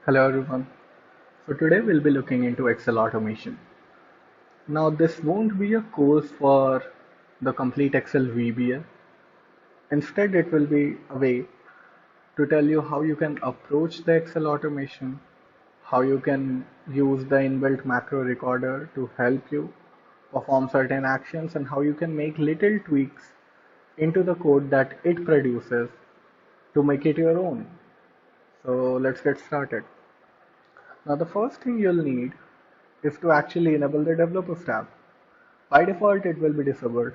Hello everyone. So today we'll be looking into Excel automation. Now this won't be a course for the complete Excel VBA. Instead it will be a way to tell you how you can approach the Excel automation, how you can use the inbuilt macro recorder to help you perform certain actions, and how you can make little tweaks into the code that it produces to make it your own. So let's get started. Now the first thing you'll need is to actually enable the developers tab. By default, it will be disabled.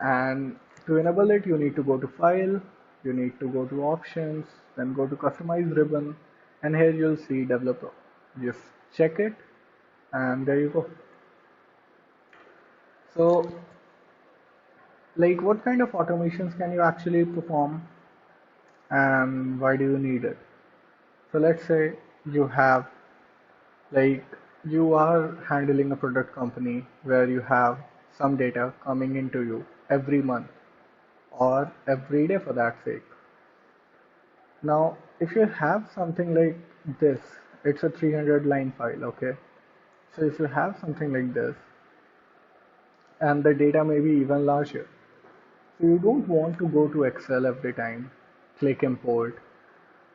And to enable it, you need to go to File, you need to go to Options, then go to Customize ribbon, and here you'll see Developer. Just check it, and there you go. So, like, what kind of automations can you actually perform, and why do you need it? So, let's say you have, like, you are handling a product company where you have some data coming into you every month or every day for that sake. Now, if you have something like this, it's a 300 line file, okay? So if you have something like this, and the data may be even larger, so you don't want to go to Excel every time, click import,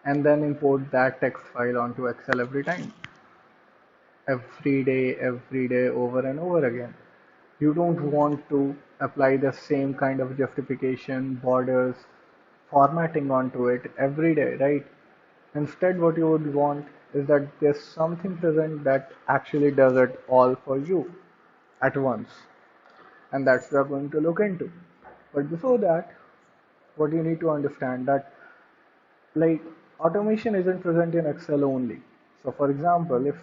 and then import that text file onto Excel every day, over and over again. You don't want to apply the same kind of justification, borders, formatting onto it every day, right? Instead, what you would want is that there's something present that actually does it all for you at once, and that's what we're going to look into. But before that, what you need to understand that like automation isn't present in Excel only. So, for example, if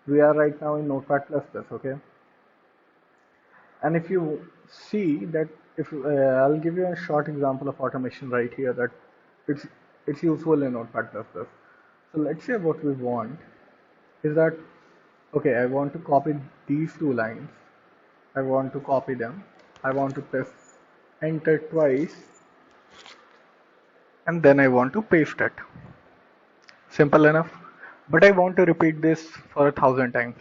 we are right now in Notepad++, okay, and if you see that if I'll give you a short example of automation right here that it's it's useful in Notepad++. So let's say what we want is that okay, I want to copy these two lines. I want to copy them. I want to press enter twice and then I want to paste it. Simple enough. But I want to repeat this for 1,000 times.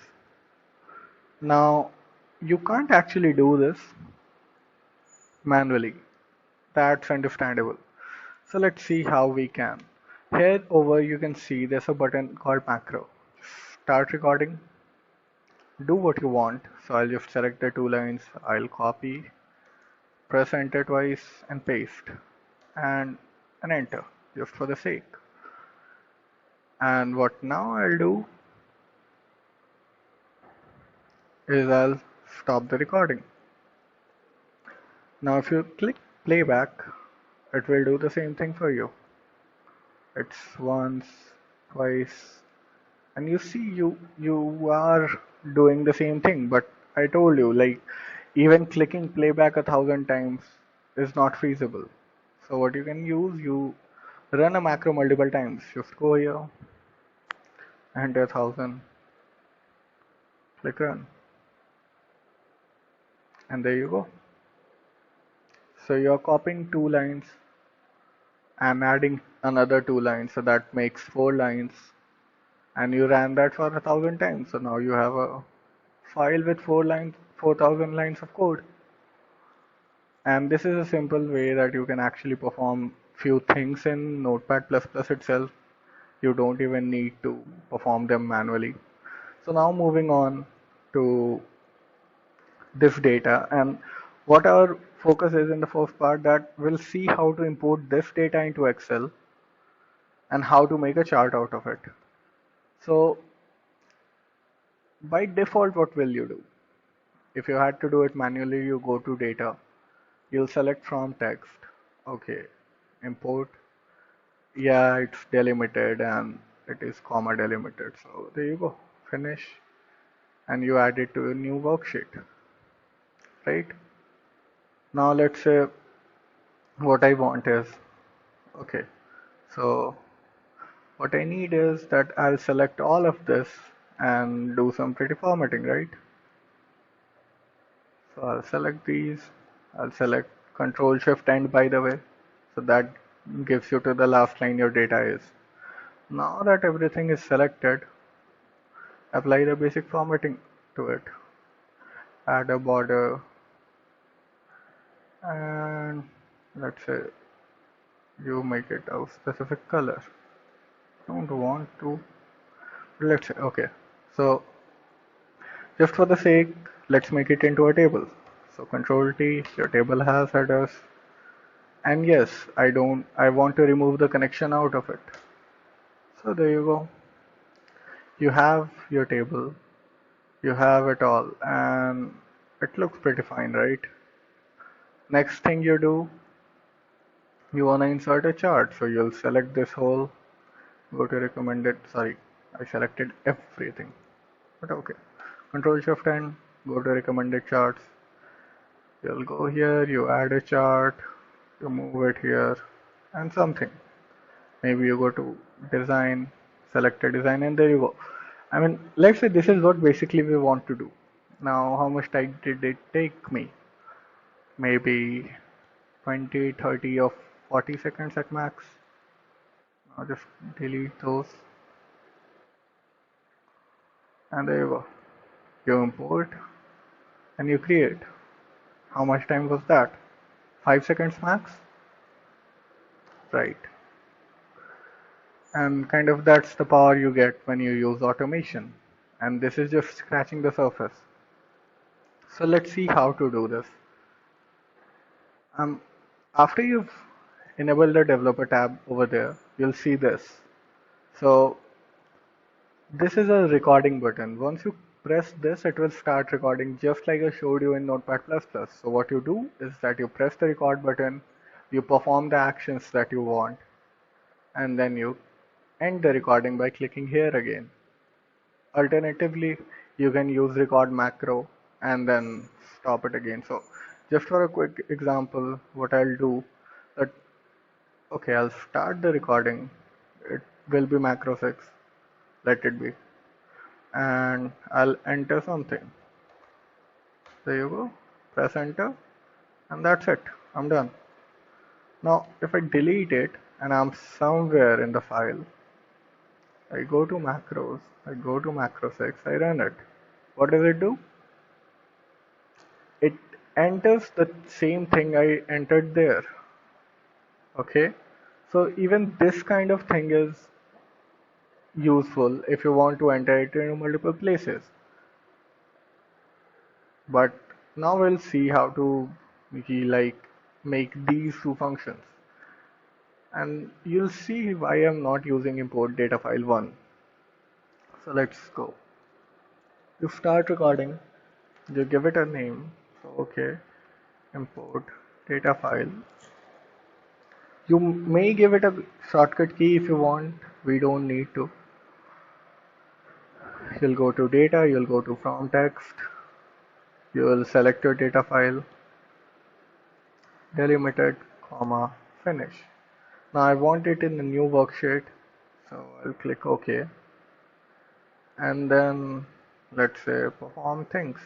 Now, you can't actually do this manually. That's understandable. So let's see how we can. Here over you can see there's a button called macro. Start recording. Do what you want. So I'll just select the two lines. I'll copy, press enter twice and paste and enter just for the sake. And what now I'll do is I'll stop the recording. Now if you click playback, it will do the same thing for you. It's once, twice, and you see you are doing the same thing, but I told you like even clicking playback 1,000 times is not feasible. So what you can use, you run a macro multiple times. Just go here, enter 1,000, click run, and there you go. So you're copying two lines and adding another two lines, so that makes 4 lines, and you ran that for 1,000 times. So now you have a file with 4 lines, 4,000 lines of code. And this is a simple way that you can actually perform few things in Notepad++ itself. You don't even need to perform them manually. So now moving on to this data, and what our focus is in the first part, that we'll see how to import this data into Excel and how to make a chart out of it. So by default, what will you do? If you had to do it manually, you go to data, you'll select from text. Okay, import. Yeah, it's delimited and it is comma delimited. So there you go, finish, and you add it to a new worksheet, right? Now let's say what I want is, okay, so what I need is that I'll select all of this and do some pretty formatting, right? So I'll select these, I'll select Control Shift End by the way, so that gives you to the last line your data is. Now that everything is selected, apply the basic formatting to it. Add a border and let's say you make it a specific color. Don't want to, let's say, okay. So just for the sake, let's make it into a table. So Control T, your table has headers. And yes, I want to remove the connection out of it. So there you go. You have your table, you have it all, and it looks pretty fine, right? Next thing you do, you wanna insert a chart. So you'll select this whole, go to recommended, sorry, I selected everything, but okay. Control Shift N, go to recommended charts. You'll go here, you add a chart, you move it here, and something. Maybe you go to design, select a design, and there you go. I mean, let's say this is what basically we want to do. Now, how much time did it take me? Maybe 20, 30, or 40 seconds at max. I'll just delete those, and there you go. You import and you create. How much time was that? 5 seconds max? Right. And kind of that's the power you get when you use automation. And this is just scratching the surface. So let's see how to do this. Um, After you've enabled the developer tab over there, you'll see this. So this is a recording button. Once you press this, it will start recording just like I showed you in Notepad++. So what you do is that you press the record button, you perform the actions that you want, and then you end the recording by clicking here again. Alternatively, you can use record macro and then stop it again. So just for a quick example, what I'll do that, okay, I'll start the recording. It will be macro 6, let it be. And I'll enter something. There you go. Press enter and that's it. I'm done. Now if I delete it and I'm somewhere in the file, I go to macros, I go to macro 6, I run it. What does it do? It enters the same thing I entered there. Okay, so even this kind of thing is useful if you want to enter it in multiple places. But now we'll see how to make these two functions, and you'll see why I'm not using import data file 1. So let's go. You start recording, you give it a name. So okay, import data file. You may give it a shortcut key if you want. We don't need to. You'll go to data, you'll go to from text, you will select your data file, delimited, comma, finish. Now I want it in a new worksheet, so I'll click OK. And then let's say perform things.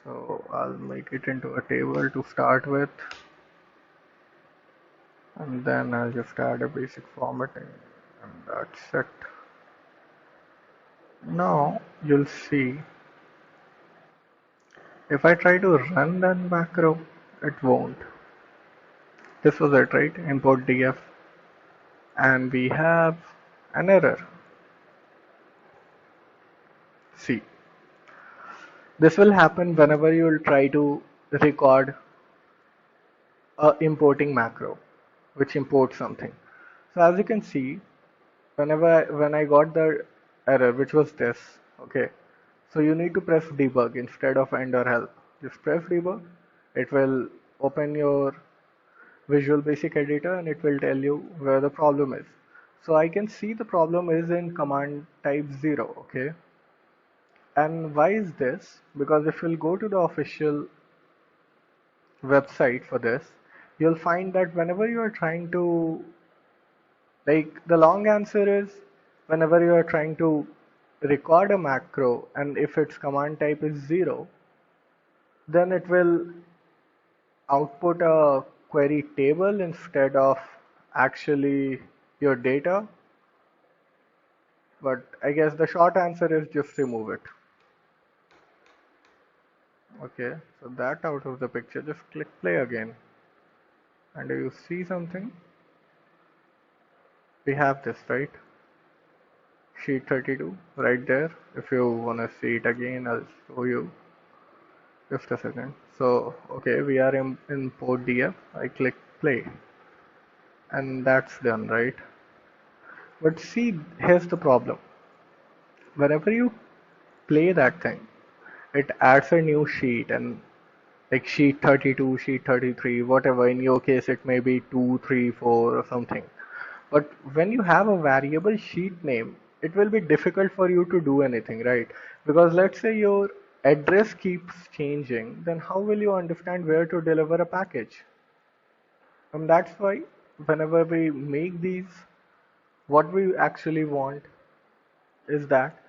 So I'll make it into a table to start with, and then I'll just add a basic formatting, and that's it. Now you'll see if I try to run that macro, it won't. This was it, right? Import df, and we have an error. See, this will happen whenever you will try to record a importing macro, which imports something. So as you can see, when I got the error, which was this, okay. So you need to press debug instead of end or help. Just press debug. It will open your Visual Basic Editor and it will tell you where the problem is. So I can see the problem is in command type 0, okay. And why is this? Because if you'll go to the official website for this, you'll find that whenever you are trying to, the long answer is whenever you are trying to record a macro and if its command type is 0, then it will output a query table instead of actually your data, but I guess the short answer is just remove it. Okay, so that out of the picture, just click play again. And do you see something? We have this, right? Sheet 32 right there. If you want to see it again, I'll show you. Just a second. So, okay, we are in port DF. I click play and that's done, right? But see, here's the problem. Whenever you play that thing, it adds a new sheet and like sheet 32, sheet 33, whatever. In your case, it may be 2, 3, 4 or something. But when you have a variable sheet name, it will be difficult for you to do anything, right? Because let's say your address keeps changing, then how will you understand where to deliver a package? And that's why whenever we make these, what we actually want is that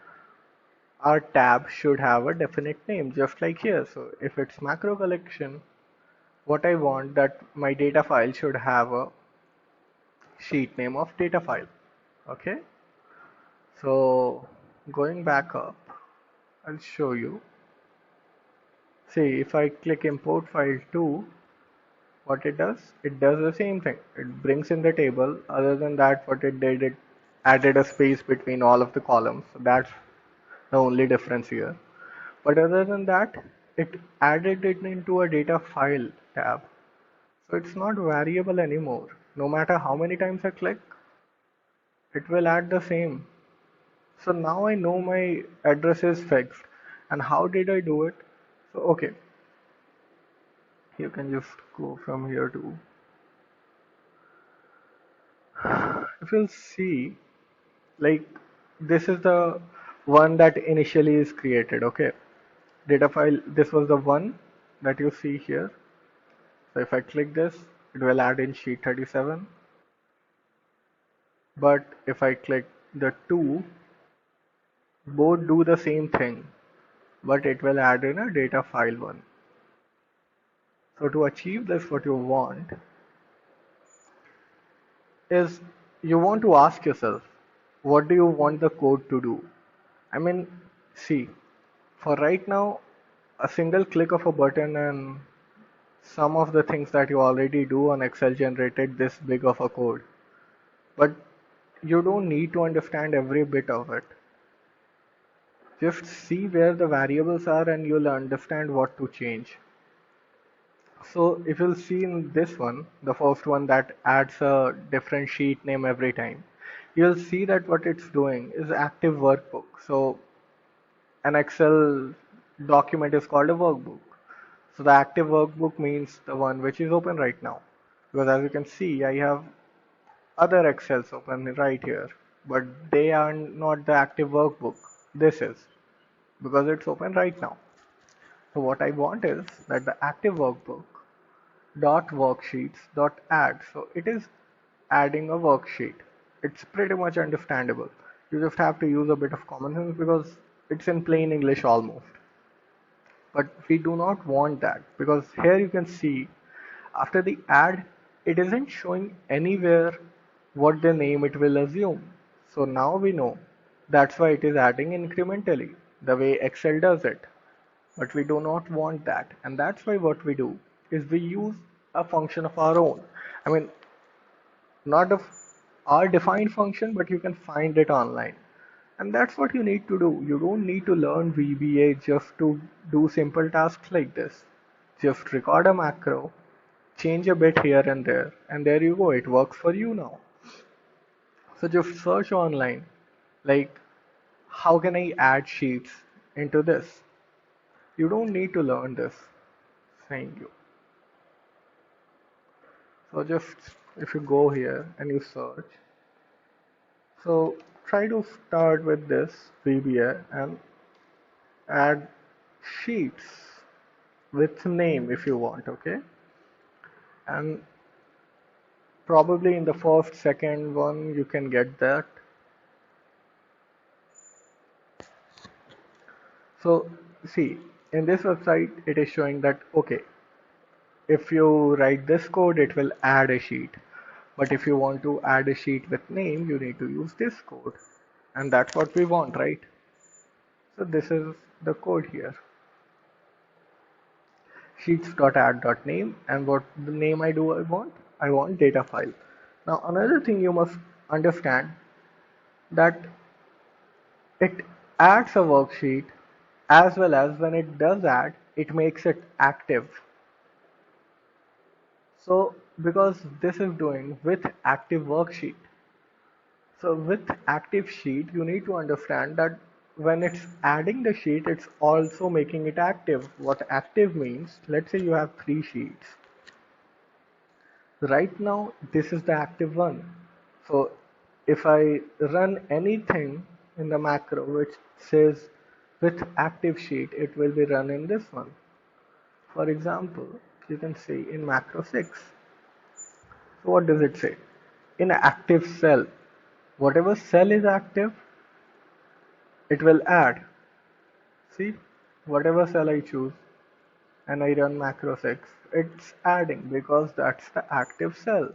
our tab should have a definite name, just like here. So if it's macro collection, what I want that my data file should have a sheet name of data file. Okay. So going back up, I'll show you. See, if I click import file to, what it does the same thing. It brings in the table. Other than that, what it did, it added a space between all of the columns. So that's the only difference here. But other than that, it added it into a data file tab. So it's not variable anymore. No matter how many times I click, it will add the same. So now I know my address is fixed. And how did I do it? So, okay, you can just go from here to, if you'll see, like this is the one that initially is created, okay? Data file, this was the one that you see here. So if I click this, it will add in sheet 37. But if I click the two, both do the same thing, but it will add in a data file one. So to achieve this, what you want is you want to ask yourself, what do you want the code to do? I mean, see, for right now, a single click of a button and some of the things that you already do on Excel generated this big of a code. But you don't need to understand every bit of it. Just see where the variables are and you'll understand what to change. So if you'll see in this one, the first one that adds a different sheet name every time, you'll see that what it's doing is active workbook. So an Excel document is called a workbook. So the active workbook means the one which is open right now. Because as you can see, I have other Excels open right here, but they are not the active workbook. This is because it's open right now. So what I want is that the active workbook dot worksheets dot add. So it is adding a worksheet. It's pretty much understandable. You just have to use a bit of common sense because it's in plain English almost. But we do not want that because here you can see after the add, it isn't showing anywhere what the name it will assume. So now we know that's why it is adding incrementally, the way Excel does it. But we do not want that. And that's why what we do is we use a function of our own. I mean, not of our defined function, but you can find it online. And that's what you need to do. You don't need to learn VBA just to do simple tasks like this. Just record a macro, change a bit here and there, and there you go. It works for you now. So just search online, like, how can I add sheets into this? You don't need to learn this. Thank you. So just if you go here and you search, so try to start with this VBA and add sheets with name if you want, okay? And probably in the first, second one, you can get that. So see, in this website, it is showing that, okay, if you write this code, it will add a sheet. But if you want to add a sheet with name, you need to use this code. And that's what we want, right? So this is the code here. Sheets.add.name, and what the name I want? I want data file. Now another thing you must understand that it adds a worksheet, as well as when it does add, it makes it active. So because this is doing with active worksheet. So with active sheet, you need to understand that when it's adding the sheet, it's also making it active. What active means, let's say you have 3 sheets. Right now, this is the active one. So if I run anything in the macro which says with active sheet, it will be run in this one. For example, you can see in macro 6. So what does it say? In active cell, whatever cell is active, it will add. See, whatever cell I choose and I run macro 6, it's adding because that's the active cell.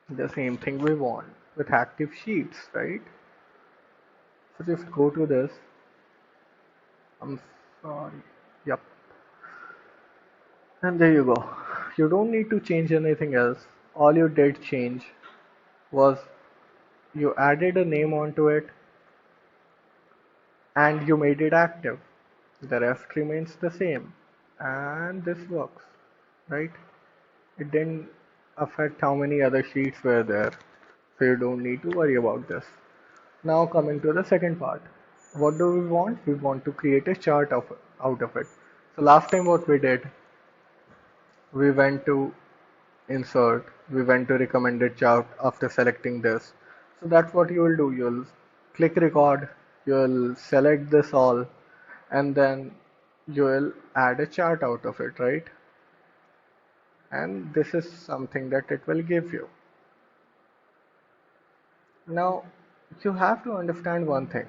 The same thing we want with active sheets, right? So just go to this. I'm sorry. Yep. And there you go. You don't need to change anything else. All you did change was you added a name onto it and you made it active. The rest remains the same. And this works, right? It didn't affect how many other sheets were there. So you don't need to worry about this. Now coming to the second part. What do we want? We want to create a chart out of it. So last time what we did, we went to insert, we went to recommended chart after selecting this. So that's what you will do. You'll click record, you'll select this all, and then you will add a chart out of it, right? And this is something that it will give you. Now, you have to understand one thing.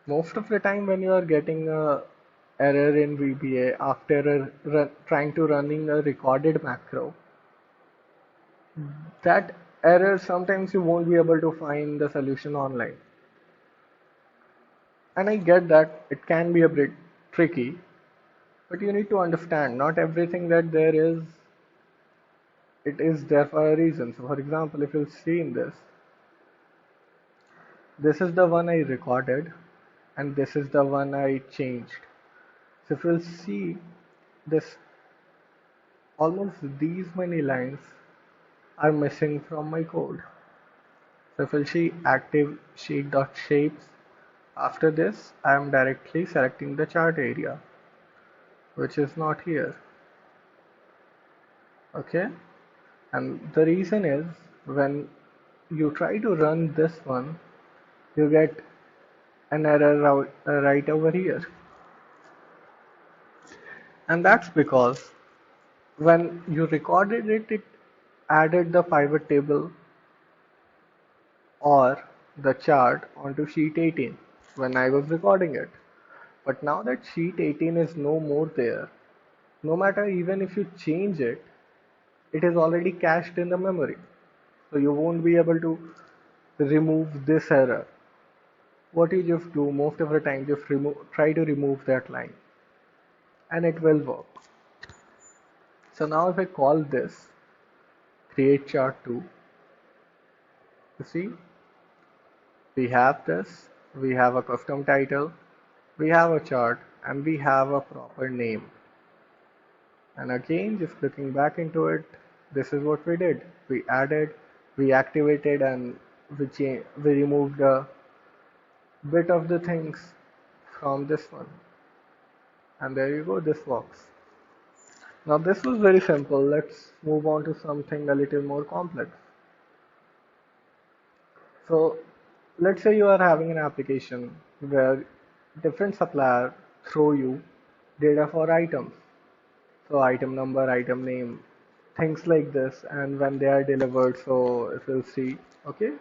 Most of the time when you are getting a error in VBA after trying to running a recorded macro, that error sometimes you won't be able to find the solution online. And I get that it can be a bit tricky, but you need to understand not everything that there is, it is there for a reason. So for example, if you'll see in this is the one I recorded and this is the one I changed. So if you'll see this, almost these many lines are missing from my code. So if you'll see active sheet.shapes, after this I am directly selecting the chart area, which is not here. Okay, and the reason is when you try to run this one, you get an error right over here, and that's because when you recorded it, it added the pivot table or the chart onto sheet 18 when I was recording it. But now that sheet 18 is no more there, no matter even if you change it, it is already cached in the memory. So you won't be able to remove this error. What you just do most of the time, just try to remove that line and it will work. So now if I call this create chart 2, you see we have this, we have a custom title, we have a chart, and we have a proper name. And again, just looking back into it, this is what we did. We added, we activated, and we removed a bit of the things from this one. And there you go, this works. Now this was very simple. Let's move on to something a little more complex. So let's say you are having an application where different supplier throw you data for items. So item number, item name, things like this, and when they are delivered. So if you'll see, okay.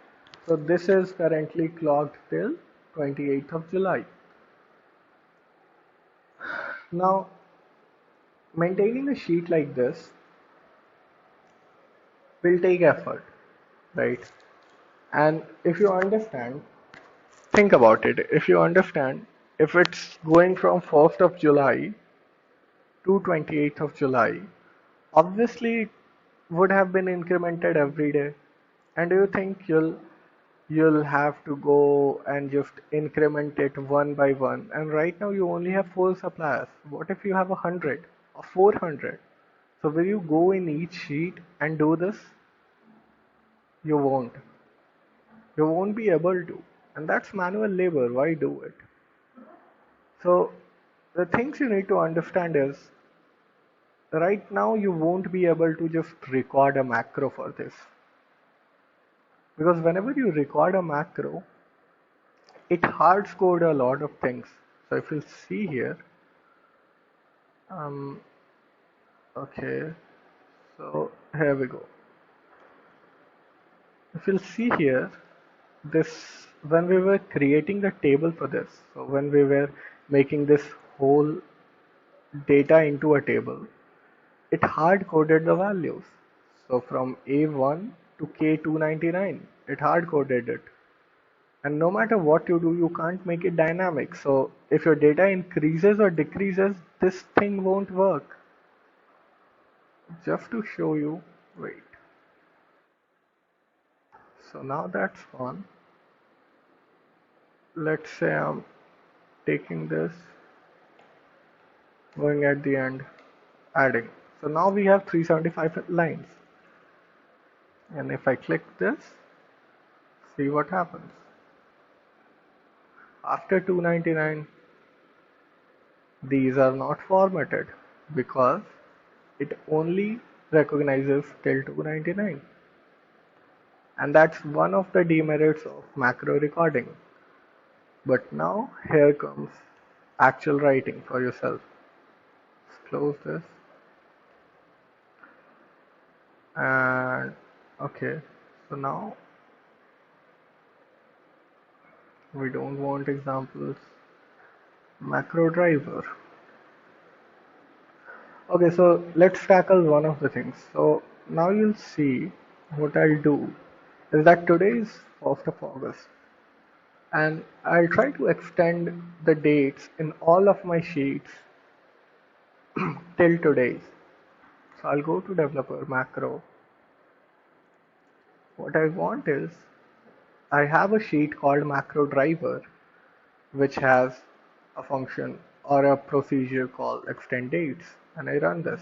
So this is currently clocked till 28th of July. Now maintaining a sheet like this will take effort, right? And if you understand, think about it. If you understand, if it's going from 1st of July to 28th of July, obviously it would have been incremented every day. And do you think you'll have to go and just increment it one by one? And right now you only have four suppliers. What if you have 100 or 400? So will you go in each sheet and do this? You won't. You won't be able to. And that's manual labor. Why do it? So the things you need to understand is right now you won't be able to just record a macro for this. Because whenever you record a macro, it hard code a lot of things. So if you see here, um, okay, so here we go. If you'll see here, this when we were creating the table for this, so when we were making this whole data into a table, it hard coded the values. So from A1 to K299, it hard coded it. And no matter what you do, you can't make it dynamic. So if your data increases or decreases, this thing won't work. Just to show you, wait. So now that's gone. Let's say I'm taking this, going at the end, adding. So now we have 375 lines. And if I click this, see what happens. After 299, these are not formatted because it only recognizes till 299. And that's one of the demerits of macro recording. But now here comes actual writing for yourself. Let's close this. And okay, so now we don't want examples. Macro driver. Okay, so let's tackle one of the things. So now you'll see what I'll do is that today is 1st of August and I'll try to extend the dates in all of my sheets till today's. So I'll go to developer macro. What I want is I have a sheet called macro driver which has a function or a procedure called extend dates, and I run this.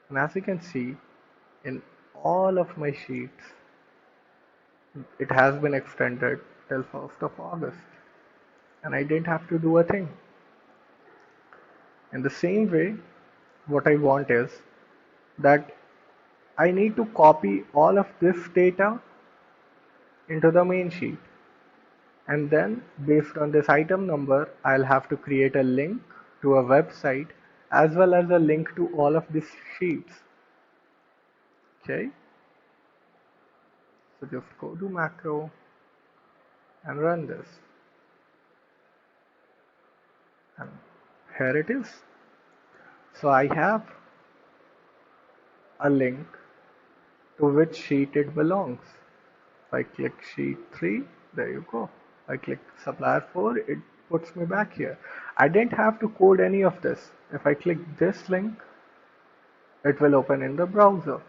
And as you can see, in all of my sheets, it has been extended till 1st of August, and I didn't have to do a thing. In the same way, what I want is that I need to copy all of this data into the main sheet. And then based on this item number, I'll have to create a link to a website as well as a link to all of these sheets. Okay. So just go to macro and run this. And here it is. So I have a link to which sheet it belongs. If I click sheet 3, there you go. I click supplier 4, it puts me back here. I didn't have to code any of this. If I click this link, it will open in the browser.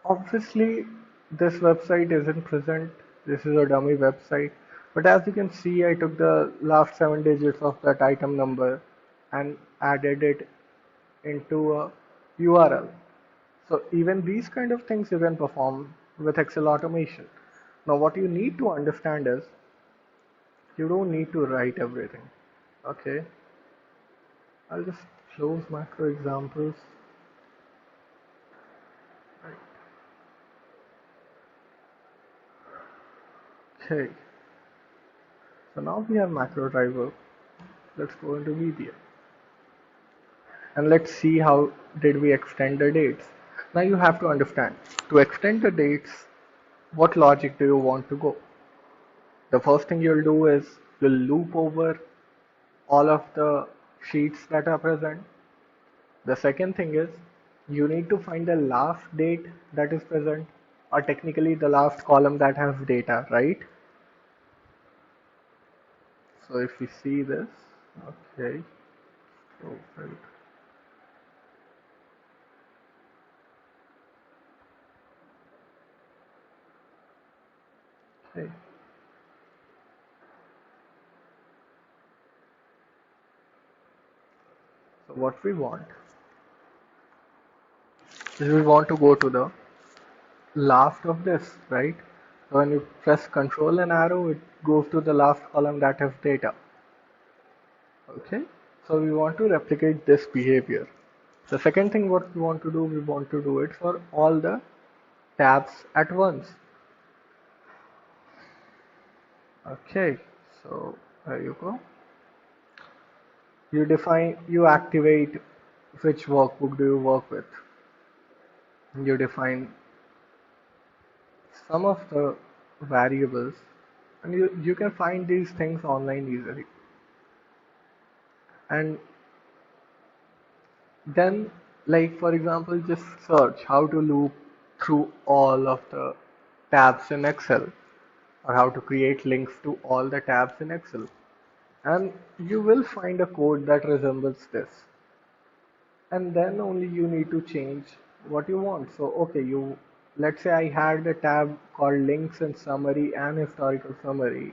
Obviously, this website isn't present. This is a dummy website. But as you can see, I took the last 7 digits of that item number and added it into a URL. So even these kind of things you can perform with Excel automation. Now what you need to understand is you don't need to write everything. Okay. I'll just close macro examples. Okay. So now we have macro driver. Let's go into media. And let's see how did we extend the dates. Now you have to understand, to extend the dates, what logic do you want to go? The first thing you'll do is you'll loop over all of the sheets that are present. The second thing is You need to find the last date that is present, or technically the last column that has data, right? So if we see this, okay, perfect. Okay. So what we want is we want to go to the last of this, right? So when you press Control and arrow, it goes to the last column that has data. Okay. So we want to replicate this behavior. The second thing what we want to do, we want to do it for all the tabs at once. Okay. So there you go. You activate which workbook do you work with. You define some of the variables, and you can find these things online easily. And then, like for example, just search how to loop through all of the tabs in Excel, or how to create links to all the tabs in Excel. And you will find a code that resembles this. And then only you need to change what you want. So, okay, let's say I had a tab called links and summary and historical summary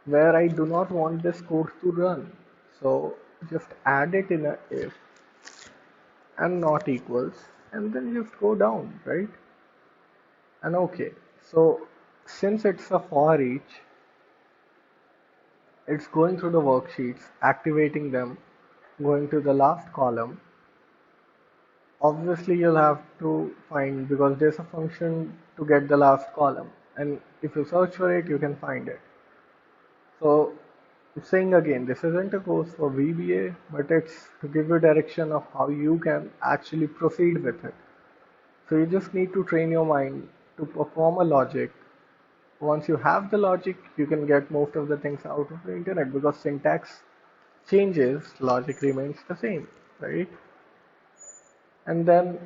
where I do not want this code to run. So just add it in a if and not equals, and then just go down, right? And okay, so since it's a for each, it's going through the worksheets, activating them, going to the last column. Obviously, you'll have to find, because there's a function to get the last column, and if you search for it, you can find it. So, saying again, this isn't a course for VBA, but it's to give you direction of how you can actually proceed with it. So you just need to train your mind to perform a logic. Once you have the logic, you can get most of the things out of the internet, because syntax changes, logic remains the same, right? And then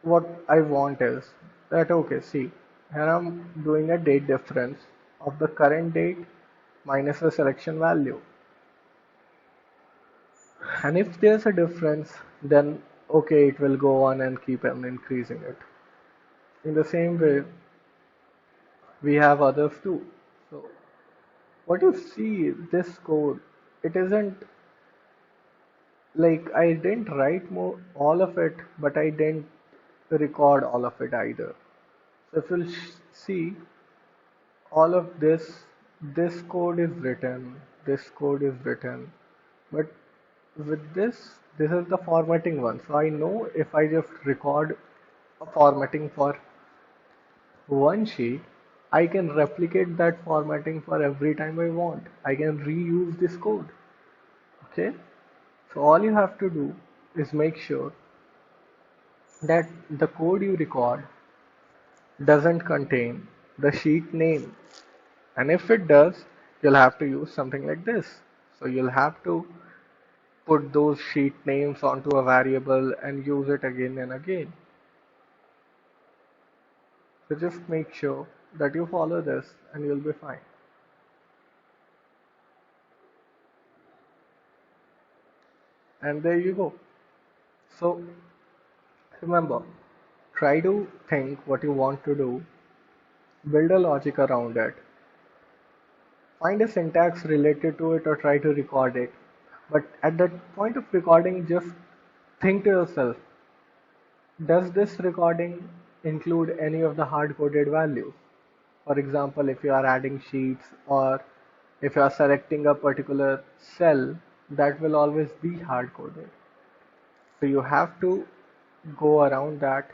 what I want is that, okay, see, here I'm doing a date difference of the current date minus the selection value. And if there's a difference, then okay, it will go on and keep on increasing it. In the same way, we have others too. So what you see, this code, it isn't like I didn't write all of it, but I didn't record all of it either. So if you'll see, all of this code is written, this code is written, but with this is the formatting one. So I know if I just record a formatting for one sheet, I can replicate that formatting for every time I want. I can reuse this code. Okay? So all you have to do is make sure that the code you record doesn't contain the sheet name. And if it does, you'll have to use something like this. So you'll have to put those sheet names onto a variable and use it again and again. So just make sure that you follow this and you'll be fine. And there you go. So remember, try to think what you want to do, build a logic around it, find a syntax related to it or try to record it. But at that point of recording, just think to yourself, does this recording include any of the hard-coded values? For example, if you are adding sheets or if you are selecting a particular cell, that will always be hard-coded. So you have to go around that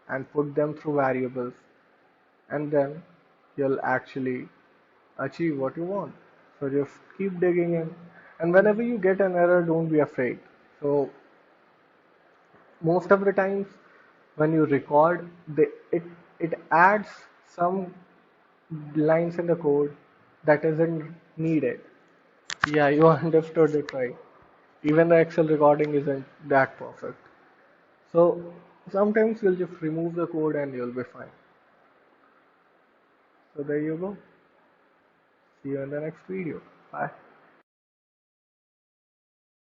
and put them through variables, and then you'll actually achieve what you want. So just keep digging in, and whenever you get an error, don't be afraid. So most of the times when you record, it adds some lines in the code that isn't needed. Yeah, you understood it right. Even the Excel recording isn't that perfect. So Sometimes you'll just remove the code and you'll be fine. So there you go. See you in the next video. Bye.